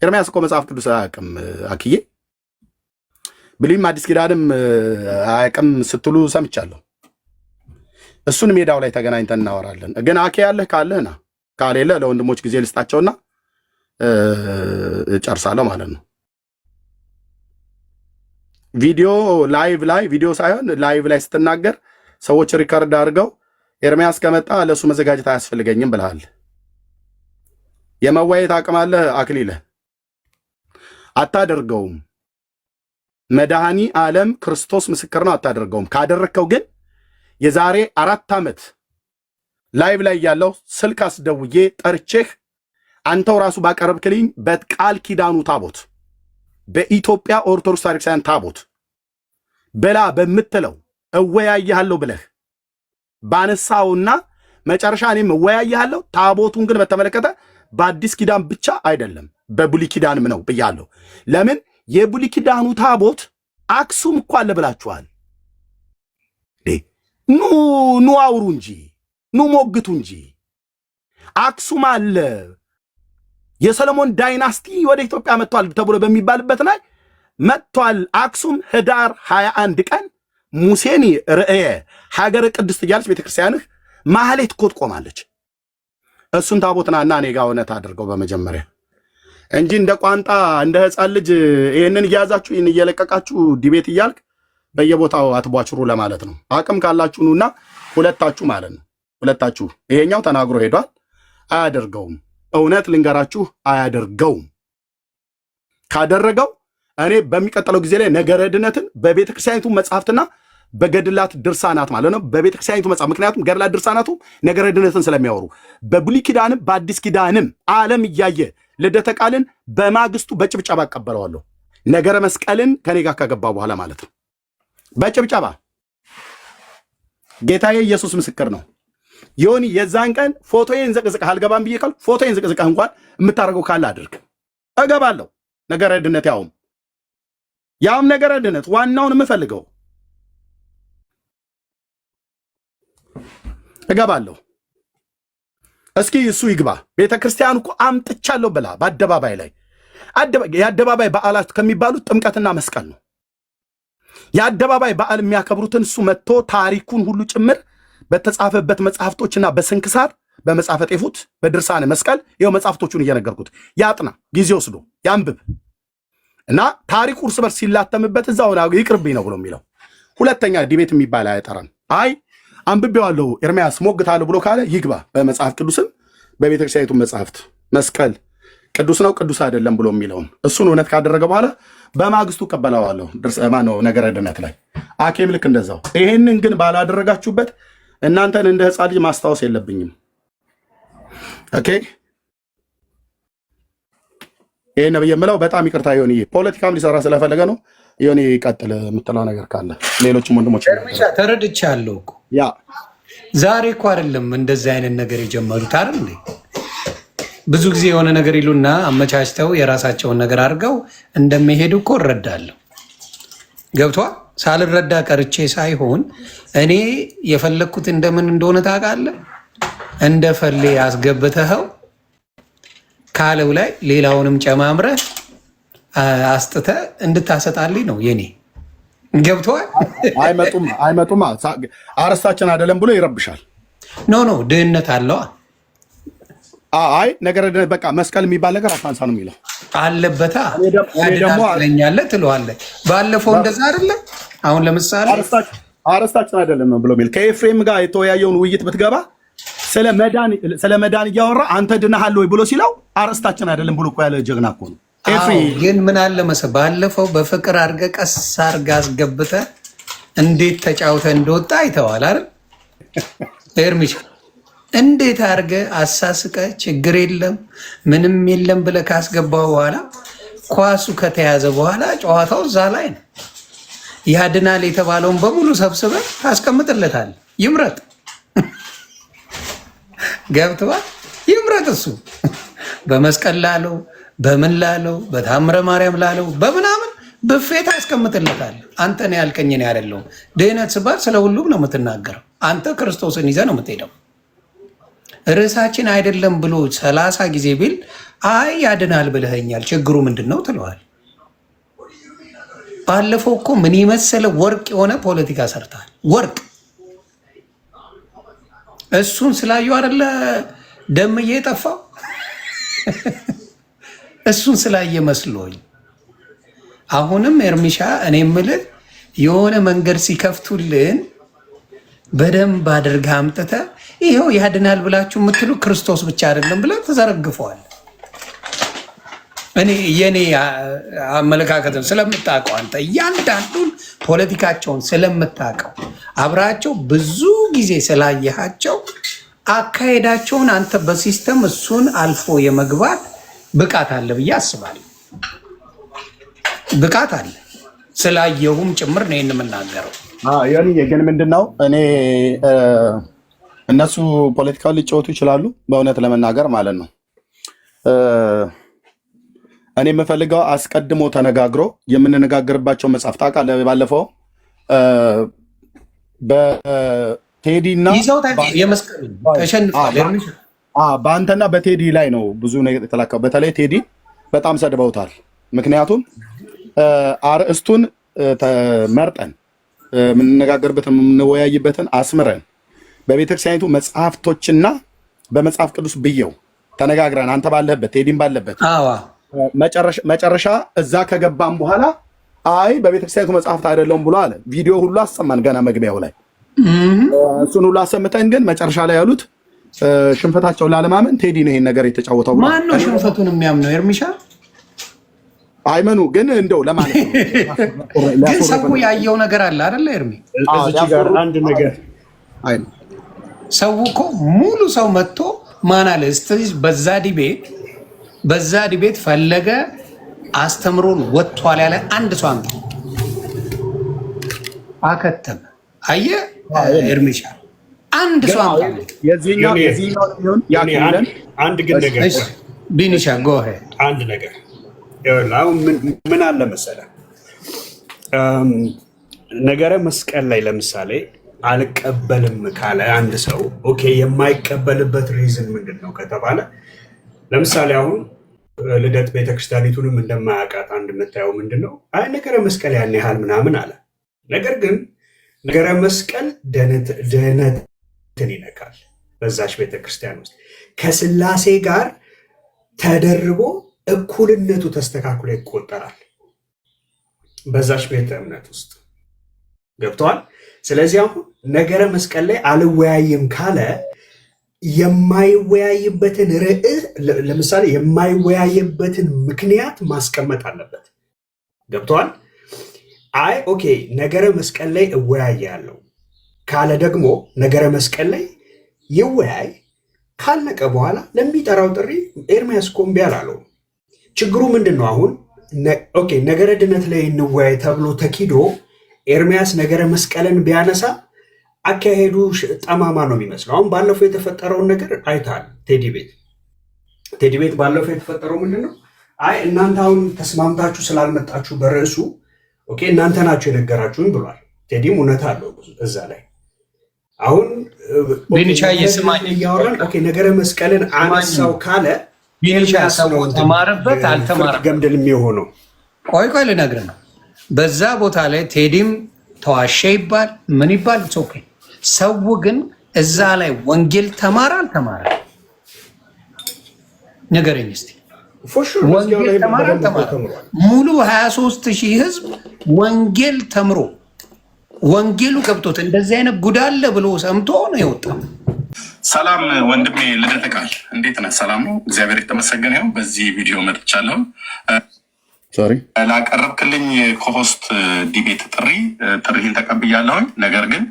ኤርሚያስ እኮ መጽሐፍ ቅዱስ አያውቅም አክዬ። ብሉይም አዲስ ኪዳንም አያውቅም ስትሉ ሰምቻለሁ። እሱን ሜዳው ላይ ተገናኝተን እናወራለን። ግን አኬ ያለህ ካለህ ና፣ ካሌለ ለወንድሞች ጊዜ ልስጣቸውና ጨርሳለሁ ማለት ነው። ቪዲዮ ቪዲዮ ሳይሆን ላይቭ ላይ ስትናገር ሰዎች ሪከርድ አድርገው ኤርሚያስ ከመጣ ለሱ መዘጋጀት አያስፈልገኝም ብለሃል። የመዋየት አቅም አለ አክሊለ አታደርገውም። መድኃኒ ዓለም ክርስቶስ ምስክር ነው። አታደርገውም። ካደረግከው ግን የዛሬ 4 ዓመት ላይቭ ላይ ያለው ስልክ አስደውዬ ጠርቼህ አንተው ራሱ ባቀረብክልኝ በቃል ኪዳኑ ታቦት በኢትዮጵያ ኦርቶዶክስ ታሪክሳውያን ታቦት በላ በምትለው እወያያለሁ ብለህ ባነሳውና መጨረሻ እኔም እወያያለሁ። ታቦቱን ግን በተመለከተ በአዲስ ኪዳን ብቻ አይደለም በብሉይ ኪዳንም ነው ብያለሁ። ለምን የብሉይ ኪዳኑ ታቦት አክሱም እኮ አለ ብላችኋል። ኑ አውሩ እንጂ ኑ ሞግቱ እንጂ አክሱም አለ። የሰለሞን ዳይናስቲ ወደ ኢትዮጵያ መጥቷል ተብሎ በሚባልበት ላይ መጥቷል። አክሱም ህዳር 21 ቀን ሙሴኒ ርእየ ሀገረ ቅድስት እያለች ቤተክርስቲያንህ ማህሌት እኮ ትቆማለች። እሱን ታቦትናና እኔ ጋር እውነት አድርገው በመጀመሪያ እንጂ እንደ ቋንጣ እንደ ህፃን ልጅ ይህንን እያያዛችሁ ይህን እየለቀቃችሁ ዲቤት እያልክ በየቦታው አትቧችሩ ለማለት ነው። አቅም ካላችሁ ኑና ሁለታችሁ ማለት ነው። ሁለታችሁ ይሄኛው ተናግሮ ሄዷል። አያደርገውም። እውነት ልንገራችሁ አያደርገውም። ካደረገው እኔ በሚቀጥለው ጊዜ ላይ ነገረ ድነትን በቤተክርስቲያኒቱ መጽሐፍትና በገድላት ድርሳናት ማለት ነው በቤተክርስቲያኒቱ መጽሐፍ፣ ምክንያቱም ገድላት ድርሳናቱ ነገረ ድነትን ስለሚያወሩ በብሉይ ኪዳንም በአዲስ ኪዳንም ዓለም እያየ ልደተ ቃልን በማግስቱ በጭብጨባ አቀበለዋለሁ። ነገረ መስቀልን ከኔ ጋር ከገባ በኋላ ማለት ነው በጭብጨባ ጌታዬ ኢየሱስ ምስክር ነው። ዮኒ የዛን ቀን ፎቶዬን ዘቅዝቀህ አልገባም ብዬ ካልኩ ፎቶዬን ዘቅዝቀህ እንኳን የምታደርገው ካለ አድርግ፣ እገባለሁ። ነገረ ድነት ያውም ነገረ ድነት ዋናውን የምፈልገው እገባለሁ። እስኪ እሱ ይግባ። ቤተ ክርስቲያን እኮ አምጥቻለሁ ብላ በአደባባይ ላይ የአደባባይ በዓላት ከሚባሉት ጥምቀትና መስቀል ነው። የአደባባይ በዓል የሚያከብሩትን እሱ መጥቶ ታሪኩን ሁሉ ጭምር በተጻፈበት መጽሐፍቶችና በስንክሳር በመጽሐፈ ጤፉት በድርሳነ መስቀል ይኸው መጽሐፍቶቹን እየነገርኩት ያጥና፣ ጊዜ ወስዶ ያንብብ እና ታሪኩ እርስ በርስ ሲላተምበት እዛው ይቅርብኝ ነው ብሎ የሚለው ሁለተኛ ዲቤት የሚባል አይጠራም። አይ አንብቤዋለሁ ኤርሚያስ ሞግታለሁ ብሎ ካለ ይግባ በመጽሐፍ ቅዱስም በቤተክርስቲያኒቱ መጽሐፍት መስቀል ቅዱስ ነው ቅዱስ አይደለም ብሎ የሚለውን እሱን እውነት ካደረገ በኋላ በማግስቱ ቀበለዋለሁ። ማነው ነገረ ድነት ላይ አኬም ልክ እንደዛው። ይሄንን ግን ባላደረጋችሁበት እናንተን እንደ ሕፃን ልጅ ማስታወስ የለብኝም። ኦኬ ይሄ ነብይ የምለው በጣም ይቅርታ ይሆን ፖለቲካም ሊሰራ ስለፈለገ ነው። ይሆን ይቀጥል የምትለው ነገር ካለ ሌሎችም ወንድሞች ተረድቻለሁ እኮ ያ ዛሬ እኮ አይደለም እንደዚህ አይነት ነገር የጀመሩት አይደል እንዴ? ብዙ ጊዜ የሆነ ነገር ይሉና አመቻችተው የራሳቸውን ነገር አድርገው እንደሚሄዱ እኮ እረዳለሁ። ገብቷል። ሳልረዳ ቀርቼ ሳይሆን እኔ የፈለግኩት እንደምን እንደሆነ ታውቃለህ? እንደ ፈሌ አስገብተኸው ካለው ላይ ሌላውንም ጨማምረህ አስጥተህ እንድታሰጣልኝ ነው የኔ። ገብቷል። አይመጡማ አረስታችን አይደለም ብሎ ይረብሻል። ኖ ድህነት አለዋ። አይ ነገር በቃ መስቀል የሚባል ነገር አታንሳ ነው የሚለው አለበታ። ያድናለህ ትለዋለህ። ባለፈው እንደዛ አይደለ? አሁን ለምሳሌ አረስታችን አይደለም ነው ብሎ ሚል ከኤፍሬም ጋር የተወያየውን ውይይት ብትገባ ስለ መዳን እያወራ አንተ ድናሃል ወይ ብሎ ሲለው አረስታችን አይደለም ብሎ እኮ ያለ ጀግና እኮ ነው። ግን ምን አለ መሰለህ ባለፈው በፍቅር አድርገህ ቀስ አድርገህ አስገብተህ እንዴት ተጫውተህ እንደወጣ አይተዋል አይደል? ኤርሚሻ እንዴት አድርገህ አሳስቀህ ችግር የለም ምንም የለም ብለህ ካስገባው በኋላ ኳሱ ከተያዘ በኋላ ጨዋታው እዛ ላይ ነው። ያድናል የተባለውን በሙሉ ሰብስበህ ታስቀምጥለታለህ። ይምረጥ ገብቶሃል? ይምረጥ እሱ በመስቀል ላለው በምን ላለው በታምረ ማርያም ላለው በምናምን በፌት አስቀምጥለታል። አንተ ነው ያልከኝ ነው ያደለው። ድህነት ስባል ስለ ሁሉም ነው የምትናገረው። አንተ ክርስቶስን ይዘህ ነው የምትሄደው። ርዕሳችን አይደለም ብሎ 30 ጊዜ ቢል አይ ያድናል ብለኸኛል ችግሩ ምንድን ነው ትለዋል። ባለፈው እኮ ምን የመሰለ ወርቅ የሆነ ፖለቲካ ሰርታል። ወርቅ እሱን ስላዩ አይደለ ደምዬ የጠፋው እሱን ስላየ መስሎኝ። አሁንም ኤርሚሻ እኔ የምልህ የሆነ መንገድ ሲከፍቱልን በደንብ አድርገህ አምጥተህ ይኸው ያድናል ብላችሁ የምትሉ ክርስቶስ ብቻ አይደለም ብለህ ተዘረግፈዋል። እኔ የኔ አመለካከትን ስለምታውቀው አንተ እያንዳንዱን ፖለቲካቸውን ስለምታውቀው አብራቸው ብዙ ጊዜ ስላየሃቸው አካሄዳቸውን አንተ በሲስተም እሱን አልፎ የመግባት ብቃት አለ ብዬ አስባለሁ። ብቃት አለ ስላየሁም ጭምር ነው የምናገረው። ግን ምንድነው እኔ እነሱ ፖለቲካውን ሊጫወቱ ይችላሉ፣ በእውነት ለመናገር ማለት ነው። እኔ የምፈልገው አስቀድሞ ተነጋግሮ የምንነጋገርባቸው መጽሐፍ ታውቃለህ። ባለፈው በቴዲና በአንተና በቴዲ ላይ ነው ብዙ የተላከው። በተለይ ቴዲ በጣም ሰድበውታል። ምክንያቱም አርእስቱን መርጠን የምንነጋገርበትን የምንወያይበትን አስምረን በቤተክርስቲያኒቱ መጽሐፍቶችና በመጽሐፍ ቅዱስ ብየው ተነጋግረን አንተ ባለህበት ቴዲም ባለበት መጨረሻ እዛ ከገባም በኋላ አይ በቤተክርስቲያኒቱ መጽሐፍት አይደለም ብሎ አለ። ቪዲዮ ሁሉ አሰማን ገና መግቢያው ላይ እሱን ሁሉ አሰምተን፣ ግን መጨረሻ ላይ ያሉት ሽንፈታቸውን ላለማመን ቴዲ ነው ይሄን ነገር የተጫወተው። ማን ነው ሽንፈቱን የሚያምነው? ኤርሚሻ አይመኑ። ግን እንደው ለማለት ነው ግን ሰው ያየው ነገር አለ አይደለ? ኤርሚ እዚህ ጋር አንድ ነገር አይ ሰው እኮ ሙሉ ሰው መጥቶ ማን አለ እስቲ በዛ ዲቤት ፈለገ አስተምሮን ወጥቷል ያለ አንድ ሰው አንተ አከተመ። አየህ ኤርሚሻ አንድ ሰው አንተ የዚህኛው ያክለን አንድ ግን ነገር ቢኒሻ ጎሄ አንድ ነገር አሁን ምን አለ መሰለህ ነገረ መስቀል ላይ ለምሳሌ አልቀበልም ካለ አንድ ሰው ኦኬ፣ የማይቀበልበት ሪዝን ምንድን ነው ከተባለ ለምሳሌ አሁን ልደት ቤተክርስቲያኒቱንም እንደማያውቃት አንድ የምታየው ምንድን ነው አይ ነገረ መስቀል ያን ያህል ምናምን አለ። ነገር ግን ነገረ መስቀል ድህነትን ይነካል። በዛች ቤተክርስቲያን ውስጥ ከስላሴ ጋር ተደርቦ እኩልነቱ ተስተካክሎ ይቆጠራል በዛች ቤተ እምነት ውስጥ። ገብተዋል። ስለዚህ አሁን ነገረ መስቀል ላይ አልወያይም ካለ የማይወያይበትን ርዕስ ለምሳሌ የማይወያይበትን ምክንያት ማስቀመጥ አለበት። ገብተዋል። አይ ኦኬ ነገረ መስቀል ላይ እወያያለሁ ካለ ደግሞ ነገረ መስቀል ላይ ይወያይ ካለቀ በኋላ ለሚጠራው ጥሪ ኤርሚያስ እኮ እምቢ አላለው። ችግሩ ምንድን ነው? አሁን ኦኬ ነገረ ድነት ላይ እንወያይ ተብሎ ተኪዶ ኤርሚያስ ነገረ መስቀልን ቢያነሳ አካሄዱ ጠማማ ነው የሚመስለው። አሁን ባለፈው የተፈጠረውን ነገር አይተሃል። ቴዲ ቤት ባለፈው የተፈጠረው ምንድን ነው? አይ እናንተ አሁን ተስማምታችሁ ስላልመጣችሁ በርዕሱ ኦኬ እናንተ ናችሁ የነገራችሁኝ ብሏል። ቴዲም እውነት አለው እዛ ላይ። አሁን እያወራን ነገረ መስቀልን አነሳው ካለ ተማረበት አልተማረበት ገምድል የሚሆነው ቆይ ልነግርህ ነው። በዛ ቦታ ላይ ቴዲም ተዋሸ ይባል ምን ይባል ኦኬ። ሰው ግን እዛ ላይ ወንጌል ተማረ አልተማረ ንገረኝ እስቲ። ወንጌል ተማረ አልተማረ? ሙሉ 23,000 ህዝብ ወንጌል ተምሮ ወንጌሉ ገብቶት እንደዚህ አይነት ጉዳለ ብሎ ሰምቶ ነው የወጣው። ሰላም ወንድሜ ልደተ ቃል እንዴት ነህ? ሰላም ነው፣ እግዚአብሔር የተመሰገነ ይሁን። በዚህ ቪዲዮ መጥቻለሁ። ላቀረብክልኝ ኮሆስት ዲቤት ጥሪህን ተቀብያለሁኝ። ነገር ግን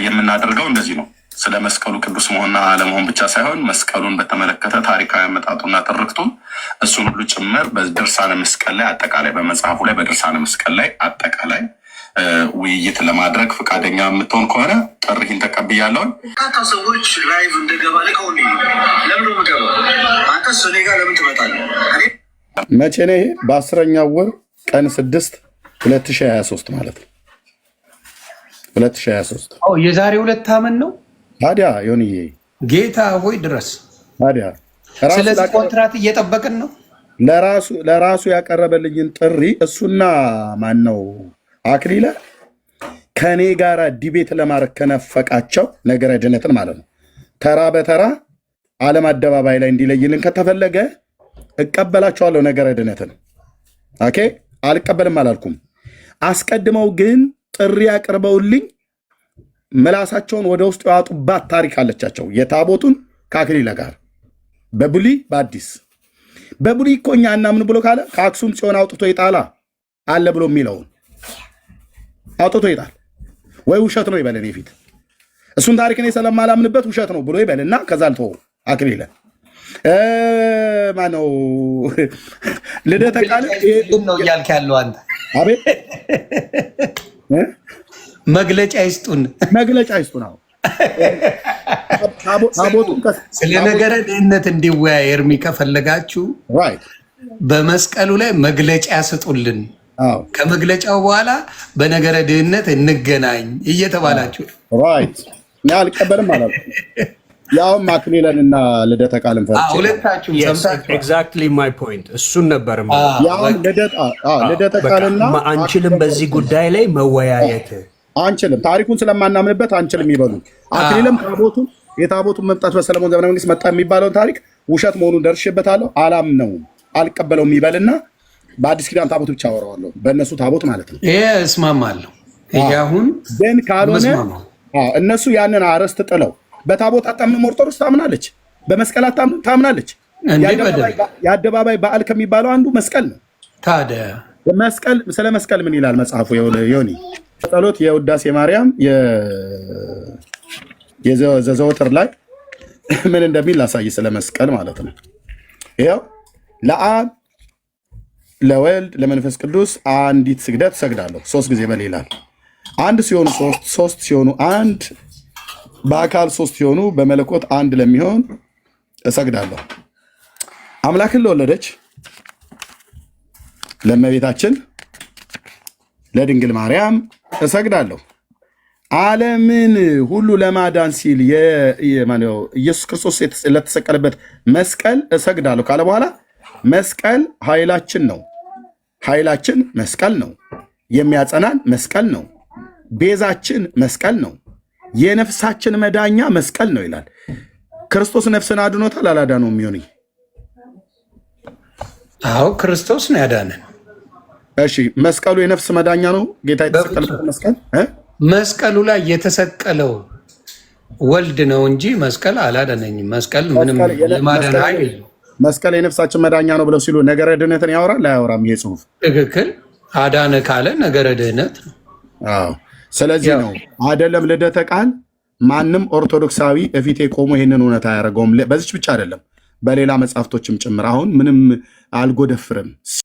የምናደርገው እንደዚህ ነው። ስለ መስቀሉ ቅዱስ መሆንና አለመሆን ብቻ ሳይሆን መስቀሉን በተመለከተ ታሪካዊ አመጣጡና ትርክቱን እሱን ሁሉ ጭምር በድርሳነ መስቀል ላይ አጠቃላይ በመጽሐፉ ላይ በድርሳነ መስቀል ላይ አጠቃላይ ውይይት ለማድረግ ፈቃደኛ የምትሆን ከሆነ ጥሪህን ተቀብያለሁኝ። በርካታ ሰዎች ላይቭ እንደገባ ልቀው ለምን ምገባ አንተ እኔ ጋር ለምን ትመጣለህ? መቼ ነው ይሄ? በ10ኛው ወር ቀን 6 2023 ማለት ነው። 2023 የዛሬ 2 ዓመት ነው። ታዲያ ዮኒዬ ጌታ ሆይ ድረስ ታዲያ ስለዚህ ኮንትራት እየጠበቅን ነው። ለራሱ ያቀረበልኝን ጥሪ እሱና ማን ነው አክሊለ ከኔ ጋር ዲቤት ለማድረግ ከነፈቃቸው ነገረ ድነትን ማለት ነው ተራ በተራ ዓለም አደባባይ ላይ እንዲለይልን ከተፈለገ እቀበላቸዋለሁ ነገረ ድነትን። ኦኬ አልቀበልም አላልኩም። አስቀድመው ግን ጥሪ አቅርበውልኝ ምላሳቸውን ወደ ውስጥ ያወጡባት ታሪክ አለቻቸው። የታቦቱን ከአክሊለ ጋር በብሉይ በአዲስ በብሉይ እኮ እኛ እናምን ብሎ ካለ ከአክሱም ጽዮን አውጥቶ ይጣላ አለ ብሎ የሚለውን አውጥቶ ይጣል ወይ ውሸት ነው ይበል። እኔ ፊት እሱን ታሪክ እኔ ስለማላምንበት ውሸት ነው ብሎ ይበልና ከዛ አልተወው አክሊለ ማነው ልደተ ቃል ነው እያልክ ያለው አንተ? አቤት መግለጫ ይስጡን። አሁን ስለ ነገረ ድህነት እንዲወያይ ኤርሚ ከፈለጋችሁ በመስቀሉ ላይ መግለጫ ስጡልን። ከመግለጫው በኋላ በነገረ ድህነት እንገናኝ እየተባላችሁ እኔ አልቀበልም ማለት ነው። ያውም አክሊለን እና ልደተ ቃልን ሁለታችሁም ሰምታችሁ ኤግዛክትሊ ማይ ፖይንት እሱን ነበር። ልደተ ቃልና አንችልም፣ በዚህ ጉዳይ ላይ መወያየት አንችልም፣ ታሪኩን ስለማናምንበት አንችልም ይበሉ። አክሊለም የታቦቱን መምጣት በሰለሞን ዘመነ መንግስት መጣ የሚባለውን ታሪክ ውሸት መሆኑን ደርሼበታለሁ፣ አላምነውም፣ አልቀበለውም ይበልና በአዲስ ኪዳን ታቦት ብቻ አወራዋለሁ፣ በእነሱ ታቦት ማለት ነው። ይሄ እስማማለሁ። አሁን ግን ካልሆነ እነሱ ያንን አረስት ጥለው በታቦት አታምንም፣ ኦርቶዶክስ ታምናለች፣ በመስቀል ታምናለች። የአደባባይ በዓል ከሚባለው አንዱ መስቀል ነው። ታዲያ ስለ መስቀል ምን ይላል መጽሐፉ? ዮኒ ጸሎት የውዳሴ ማርያም የዘወትር ላይ ምን እንደሚል ላሳይ፣ ስለ መስቀል ማለት ነው። ይኸው ለአብ ለወልድ ለመንፈስ ቅዱስ አንዲት ስግደት እሰግዳለሁ፣ 3 ጊዜ በል ይላል። አንድ ሲሆኑ 3 ሲሆኑ አንድ፣ በአካል 3 ሲሆኑ በመለኮት አንድ ለሚሆን እሰግዳለሁ። አምላክን ለወለደች ለእመቤታችን ለድንግል ማርያም እሰግዳለሁ። ዓለምን ሁሉ ለማዳን ሲል ኢየሱስ ክርስቶስ ለተሰቀለበት መስቀል እሰግዳለሁ ካለ በኋላ መስቀል ኃይላችን ነው። ኃይላችን መስቀል ነው። የሚያጸናን መስቀል ነው። ቤዛችን መስቀል ነው። የነፍሳችን መዳኛ መስቀል ነው ይላል። ክርስቶስ ነፍስን አድኖታል አላዳነውም? የሚሆን አዎ ክርስቶስ ነው ያዳነን። እሺ መስቀሉ የነፍስ መዳኛ ነው። ጌታ የተሰቀለበት መስቀል መስቀሉ ላይ የተሰቀለው ወልድ ነው እንጂ መስቀል አላዳነኝም። መስቀል ምንም የማዳን ኃይል የለውም። መስቀል የነፍሳችን መዳኛ ነው ብለው ሲሉ ነገረ ድህነትን ያወራል አያወራም? ይሄ ጽሁፍ ትክክል። አዳነ ካለ ነገረ ድህነት ነው። አዎ። ስለዚህ ነው አይደለም ልደተ ቃል ማንም ኦርቶዶክሳዊ እፊቴ ቆሞ ይህንን እውነት አያደርገውም። በዚች ብቻ አይደለም በሌላ መጽሐፍቶችም ጭምር። አሁን ምንም አልጎደፍርም።